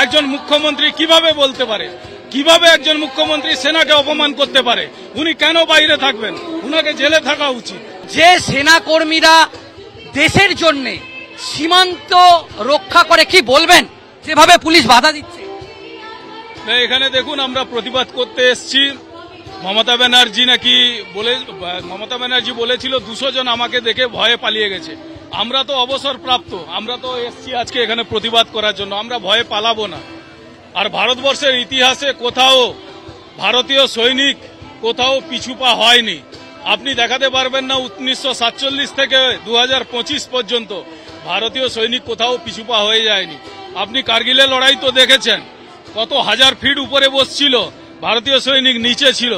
একজন মুখ্যমন্ত্রী কিভাবে বলতে পারে, কিভাবে একজন মুখ্যমন্ত্রী সেনাকে অপমান করতে পারে? উনি কেন বাইরে থাকবেন? উনাকে জেলে থাকা উচিত। যে সেনা কর্মীরা দেশের জন্য সীমান্ত রক্ষা করে, কি বলবেন যেভাবে পুলিশ বাধা দিচ্ছে? এখানে দেখুন, আমরা প্রতিবাদ করতে এসেছি। মমতা ব্যানার্জি বলেছিল 200 জন আমাকে দেখে ভয়ে পালিয়ে গেছে। আমরা তো অবসরপ্রাপ্ত, আমরা তো এসেছি আজকে এখানে প্রতিবাদ করার জন্য, আমরা ভয়ে পালাবো না। আর ভারতবর্ষের ইতিহাসে কোথাও ভারতীয় সৈনিক কোথাও পিছুপা হয়নি। আপনি দেখাতে পারবেন না 1947 থেকে 2025 পর্যন্ত ভারতীয় সৈনিক কোথাও পিছুপা হয়ে যায়নি। আপনি কার্গিলের লড়াই তো দেখেছেন, কত হাজার ফিট উপরে বসছিল ভারতীয় সৈনিক, নিচে ছিল,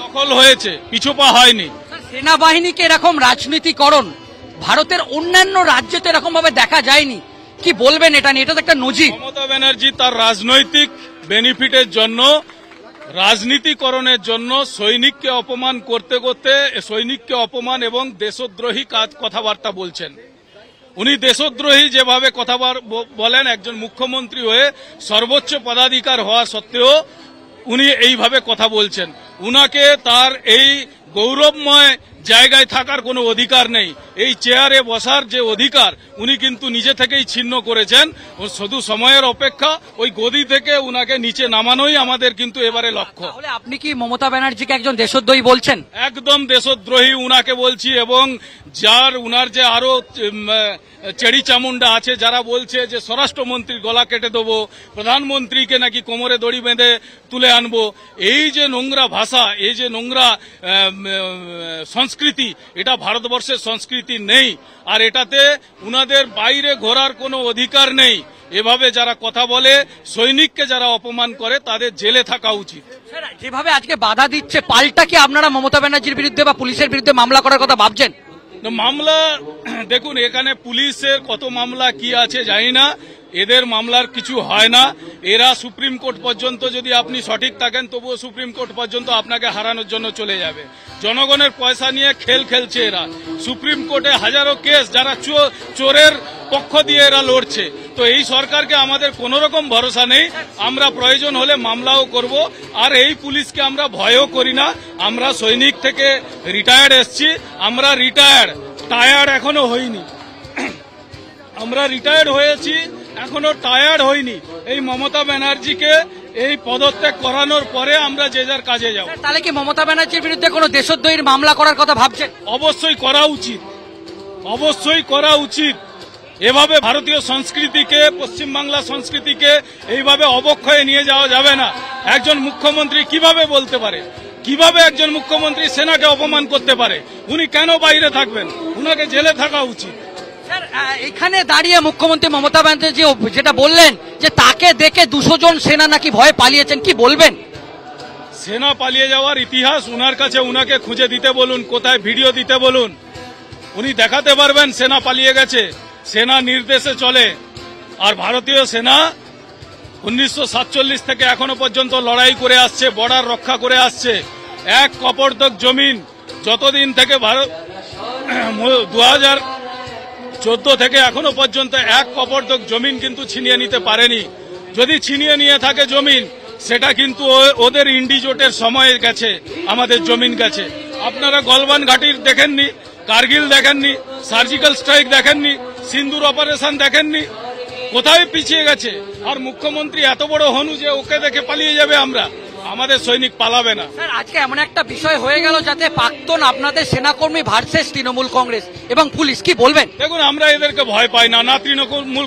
দখল হয়েছে, পিছুপা হয়নি। সেনাবাহিনীকে এরকম রাজনীতিকরণ ভারতের অন্যান্য রাজ্যে তো এরকম ভাবে দেখা যায়নি, কি বলবেন এটা নিয়ে? এটা তো একটা নজির। মমতা ব্যানার্জি তার রাজনৈতিক বেনিফিটের জন্য, রাজনীতিকরণের জন্য সৈনিককে অপমান করতে করতে সৈনিককে অপমান এবং দেশদ্রোহী কথাবার্তা বলছেন। উনি দেশদ্রোহী যেভাবে কথা বলেন, একজন মুখ্যমন্ত্রী হয়ে সর্বোচ্চ পদাধিকার হওয়া সত্ত্বেও উনি এইভাবে কথা বলছেন। উনাকে তার এই গৌরবময় জায়গায় থাকার কোনো অধিকার নেই। এই চেয়ারে বসার যে অধিকার উনি কিন্তু নিজে থেকেই ছিন্ন করেছেন। ও শুধু সময়ের অপেক্ষা, ওই গদি থেকে উনাকে নিচে নামানোই আমাদের কিন্তু এবারে লক্ষ্য। তাহলে আপনি কি মমতা ব্যানার্জিকে একজন দেশদ্রোহী বলছেন? একদম দেশদ্রোহী উনাকে বলছি। এবং উনার যে আরো চেড়ি চামুন্ডা আছে যারা বলছে যে স্বরাষ্ট্রমন্ত্রীর গলা কেটে দেবো, প্রধানমন্ত্রীকে নাকি কোমরে দড়ি বেঁধে তুলে আনবো, এই যে নোংরা ভাষা, এই যে নোংরা সংস্কৃতি, এটা ভারতবর্ষের সংস্কৃতি নেই। আর এটাতে উনাদের বাইরে ঘোরার কোনো অধিকার নেই। এভাবে যারা কথা বলে, সৈনিককে যারা অপমান করে, তাদের জেলে থাকা উচিত। যেভাবে আজকে বাধা দিচ্ছে, পাল্টা কি আপনারা মমতা ব্যানার্জির বিরুদ্ধে বা পুলিশের বিরুদ্ধে মামলা করার কথা ভাবছেন? মামলা দেখুন, এখানে পুলিশের কত মামলা কি আছে জানি না, এদের মামলার কিছু হয় না। এরা সুপ্রিম কোর্ট পর্যন্ত, যদি আপনি সঠিক থাকেন তবুও সুপ্রিম কোর্ট পর্যন্ত আপনাকে হারানোর জন্য চলে যাবে। জনগণের পয়সা নিয়ে খেলছে এরা। সুপ্রিম কোর্টে হাজারো কেস, যারা চোরের পক্ষ দিয়ে এরা লড়ছে। তো এই সরকারকে আমাদের কোনো রকম ভরসা নেই। আমরা প্রয়োজন হলে মামলাও করব। আর এই পুলিশকে আমরা ভয়ও করি না। আমরা সৈনিক থেকে রিটায়ার্ড এসছি, আমরা টায়ার্ড এখনো হইনি। আমরা রিটায়ার্ড হয়েছি, এখনো টায়ার্ড হইনি। এই মমতা ব্যানার্জিকে এই পদত্যাগ করানোর পরে আমরা যে যার কাজে যাব। তাহলে কি মমতা ব্যানার্জির বিরুদ্ধে কোনো দেশদ্রোহীর মামলা করার কথা ভাবছেন? অবশ্যই করা উচিত, অবশ্যই করা উচিত। এভাবে ভারতীয় সংস্কৃতিকে, পশ্চিমবাংলা সংস্কৃতিকে এইভাবে অবক্ষয়ে নিয়ে যাওয়া যাবে না। একজন মুখ্যমন্ত্রী কিভাবে বলতে পারে, কিভাবে একজন মুখ্যমন্ত্রী সেনাকে অপমান করতে পারে? উনি কেন বাইরে থাকবেন? উনাকে জেলে থাকা উচিত। এখানে দাঁড়িয়ে মুখ্যমন্ত্রী মমতা ব্যানার্জি যেটা বললেন যে তাকে দেখে 200 জন সেনা নাকি ভয়ে পালিয়েছেন, কি বলবেন? সেনা পালিয়ে যাওয়ার ইতিহাস উনার কাছে, উনাকে খুঁজে দিতে বলুন, কোথায় ভিডিও দিতে বলুন, উনি দেখাতে পারবেন সেনা পালিয়ে গেছে। সেনা নির্দেশে চলে। আর ভারতীয় সেনা 1947 থেকে এখনো পর্যন্ত লড়াই করে আসছে, বর্ডার রক্ষা করে আসছে। এক কপর্দক জমিন যতদিন থেকে 2014 থেকে এখনো পর্যন্ত এক কপর্দক জমিন কিন্তু ছিনিয়ে নিতে পারেনি। যদি ছিনিয়ে নিয়ে থাকে জমিন, সেটা কিন্তু ওদের ইন্ডিজোটের সময় গেছে, আমাদের জমিন গেছে। আপনারা গলবান ঘাটির দেখেননি, কার্গিল দেখেননি, সার্জিক্যাল স্ট্রাইক দেখেননি, সিন্দুর অপারেশন দেখেননি, কোথায় পিছিয়ে গেছে। আর মুখ্যমন্ত্রী এত বড় হনু যে ওকে দেখে পালিয়ে যাবে আমরা, আমাদের সৈনিক পালাবে না। স্যার, আজকে এমন একটা বিষয় হয়ে গেল যাতে প্রাক্তন আপনাদের সেনাকর্মী ভার্সেস তৃণমূল কংগ্রেস এবং পুলিশ, কি বলবেন? দেখুন, আমরা এদেরকে ভয় পাই না, না তৃণমূল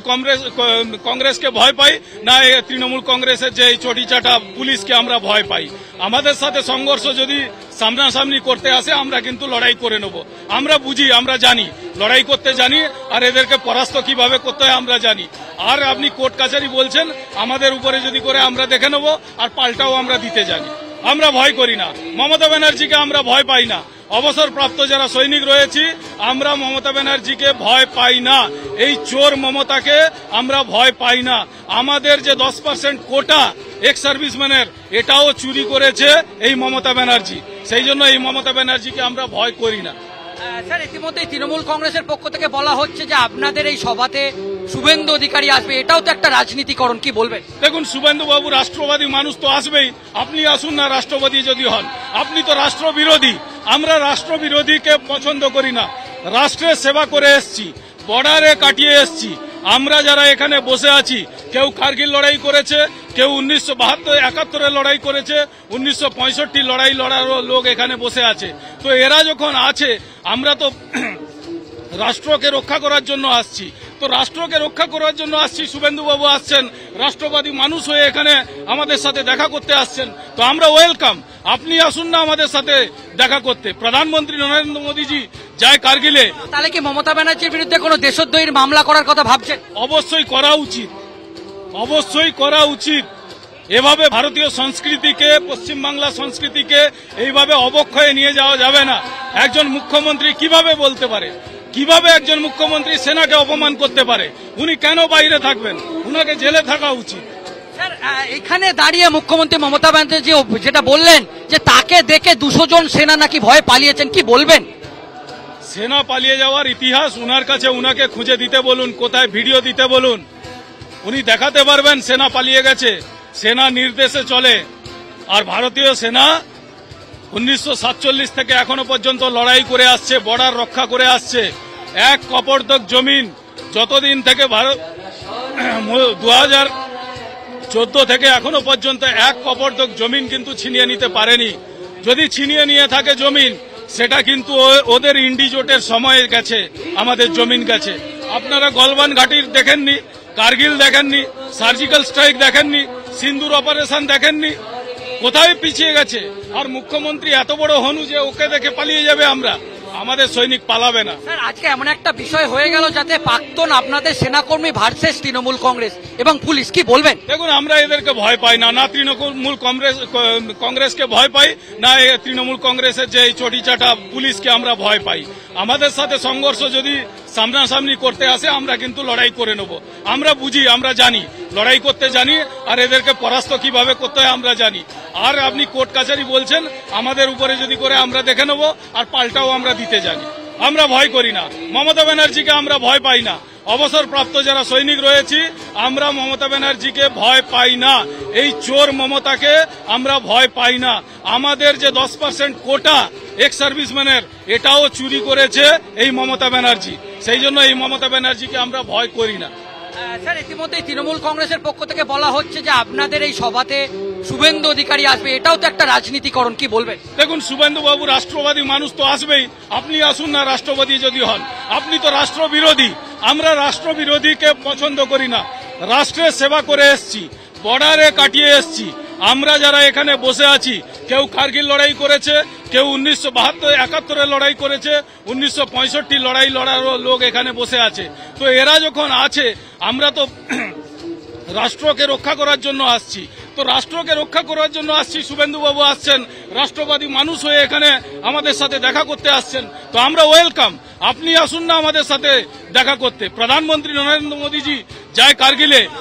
কংগ্রেসকে ভয় পাই, না তৃণমূল কংগ্রেসের যে চটি চাটা পুলিশকে আমরা ভয় পাই। আমাদের সাথে সংঘর্ষ যদি সামনাসামনি করতে আসে, আমরা কিন্তু লড়াই করে নেব। আমরা বুঝি, আমরা জানি, লড়াই করতে জানি, আর এদেরকে পরাস্ত কিভাবে করতে হয় আমরা জানি। আর আপনি কোর্ট কাছারি বলছেন, আমাদের উপরে যদি করে আমরা দেখে নেব, আর পাল্টাও আমরা দিতে জানি। আমরা ভয় করি না, মমতা ব্যানার্জিকে আমরা ভয় পাই না। অবসরপ্রাপ্ত যারা সৈনিক রয়েছি, আমরা মমতা ব্যানার্জিকে ভয় পাই না। এই চোর মমতাকে আমরা ভয় পাই না। আমাদের যে 10% কোটা এক্স সার্ভিসম্যানের, এটাও চুরি করেছে এই মমতা ব্যানার্জি। সেই জন্য এই মমতা ব্যানার্জিকে আমরা ভয় করি না। স্যার, ইতিমধ্যেই তৃণমূল কংগ্রেসের পক্ষ থেকে বলা হচ্ছে যে আপনাদের এই সভাতে শুভেন্দু অধিকারী আসবে, এটাও তো একটা রাজনীতিকরণ, কি বলবেন? দেখুন, শুভেন্দু বাবু রাষ্ট্রবাদী মানুষ তো আসবেই। আপনি আসুন না রাষ্ট্রবাদী যদি হন, আপনি তো রাষ্ট্রবিরোধী। আমরা রাষ্ট্রবিরোধীকে পছন্দ করি না। রাষ্ট্রের সেবা করে এসছি, বর্ডারে কাটিয়ে এসছি। আমরা যারা এখানে বসে আছি, কেউ কার্গিল লড়াই করেছে, কেউ 1972-71 লড়াই করেছে, 1965 লড়াই লড়ারও লোক এখানে বসে আছে। তো এরা যখন আছে, আমরা তো রাষ্ট্রকে রক্ষা করার জন্য আসছি। তো রাষ্ট্রকে রক্ষা করার জন্য আসছি। শুভেন্দু বাবু আসছেন, রাষ্ট্রবাদী মানুষ হয়ে এখানে আমাদের সাথে দেখা করতে আসছেন। তো আমরা ওয়েলকাম। আপনি আসুন না আমাদের সাথে দেখা করতে। প্রধানমন্ত্রী নরেন্দ্র মোদীজি যায় কার্গিলে। তাহলে কি মমতা ব্যানার্জির বিরুদ্ধে কোনো দেশদ্রোহীর মামলা করার কথা ভাবছেন? অবশ্যই করা উচিত, অবশ্যই করা উচিত। এভাবে ভারতীয় সংস্কৃতিকে, পশ্চিমবাংলা সংস্কৃতিকে এইভাবে অবক্ষয়ে নিয়ে যাওয়া যাবে না। একজন মুখ্যমন্ত্রী কিভাবে বলতে পারে, কিভাবে একজন মুখ্যমন্ত্রী সেনাকে অপমান করতে পারে? উনি কেন বাইরে থাকবেন? উনাকে জেলে থাকা উচিত। স্যার, এখানে দাঁড়িয়ে মুখ্যমন্ত্রী মমতা ব্যানার্জি যেটা বললেন যে তাকে দেখে 200 জন সেনা নাকি ভয়ে পালিয়েছেন, কি বলবেন? সেনা পালিয়ে যাওয়ার ইতিহাস উনার কাছে, উনাকে খুঁজে দিতে বলুন, কোথায় ভিডিও দিতে বলুন। উনি দেখাতে পারবেন সেনা পালিয়ে গেছে। সেনা নির্দেশে চলে। আর ভারতীয় সেনা 1947 থেকে এখনো পর্যন্ত লড়াই করে আসছে, বর্ডার রক্ষা করে আসছে। এক কপর্দক জমিন যতদিন থেকে 2014 থেকে এখনো পর্যন্ত এক কপর্দক জমিন কিন্তু ছিনিয়ে নিতে পারেনি। যদি ছিনিয়ে নিয়ে থাকে জমিন, সেটা কিন্তু ওদের ইন্ডিজোটের সময় গেছে, আমাদের জমিন গেছে। আপনারা গলবান ঘাটির দেখেননি, কার্গিল দেখেননি, সার্জিক্যাল স্ট্রাইক দেখেননি, সিন্দুর অপারেশন দেখেননি। কোথায় পিছিয়ে গেছে? আর মুখ্যমন্ত্রী এত বড় হনু যে ওকে দেখে পালিয়ে যাবে আমরা? আমাদের সৈনিক পালাবে না। স্যার, আজকে এমন একটা বিষয় হয়ে গেল যাতে প্রাক্তন আপনাদের সেনাকর্মী ভার্সেস তৃণমূল কংগ্রেস এবং পুলিশ, কি বলবেন? দেখুন, আমরা এদেরকে ভয় পাই না। না তৃণমূল কংগ্রেসকে ভয় পাই, না তৃণমূল কংগ্রেসের যে চটিচাটা পুলিশকে আমরা ভয় পাই। আমাদের সাথে সংঘর্ষ যদি সামনাসামনি করতে আসে, আমরা কিন্তু লড়াই করে নেব। আমরা বুঝি, আমরা জানি, লড়াই করতে জানি। আর এদেরকে পরাস্ত কিভাবে করতে হয় আমরা জানি। আর আপনি কোর্ট কাছারি বলছেন, আমাদের উপরে যদি করে আমরা দেখে নেব, আর পাল্টাও আমরা দিতে জানি। আমরা ভয় করি না। মমতা ব্যানার্জিকে আমরা ভয় পাই না। অবসরপ্রাপ্ত যারা সৈনিক রয়েছি, আমরা মমতা ব্যানার্জিকে ভয় পাই না। এই চোর মমতাকে আমরা ভয় পাই না। আমাদের যে 10% কোটা এক্স সার্ভিসম্যানের, এটাও চুরি করেছে এই মমতা ব্যানার্জি। সেই জন্য এই মমতা ব্যানার্জিকে আমরা ভয় করি না। স্যার, ইতিমধ্যেই তৃণমূল কংগ্রেসের পক্ষ থেকে বলা হচ্ছে যে আপনাদের এই সভাতে শুভেন্দু অধিকারী আসবে, এটাও তো একটা রাজনীতিকরণ, কি বলবেন? দেখুন, শুভেন্দু বাবু রাষ্ট্রবাদী মানুষ তো আসবেই। আপনি আসুন না রাষ্ট্রবাদী যদি হন, আপনি তো রাষ্ট্রবিরোধী। আমরা রাষ্ট্রবিরোধীকে পছন্দ করি না। রাষ্ট্রের সেবা করে এসছি, বর্ডারে কাটিয়ে এসছি। আমরা যারা এখানে বসে আছি, কেউ কার্গিল লড়াই করেছে, কেউ 1972-71 লড়াই করেছে, 1965 লড়াই লড়ারও লোক এখানে বসে আছে। তো এরা যখন আছে, আমরা তো রাষ্ট্রকে রক্ষা করার জন্য আসছি। তো রাষ্ট্রকে রক্ষা করার জন্য আসছি। শুভেন্দু বাবু আসছেন, রাষ্ট্রবাদী মানুষ হয়ে এখানে আমাদের সাথে দেখা করতে আসছেন। তো আমরা ওয়েলকাম। আপনি আসুন না আমাদের সাথে দেখা করতে। প্রধানমন্ত্রী নরেন্দ্র মোদীজি যায় কার্গিলে।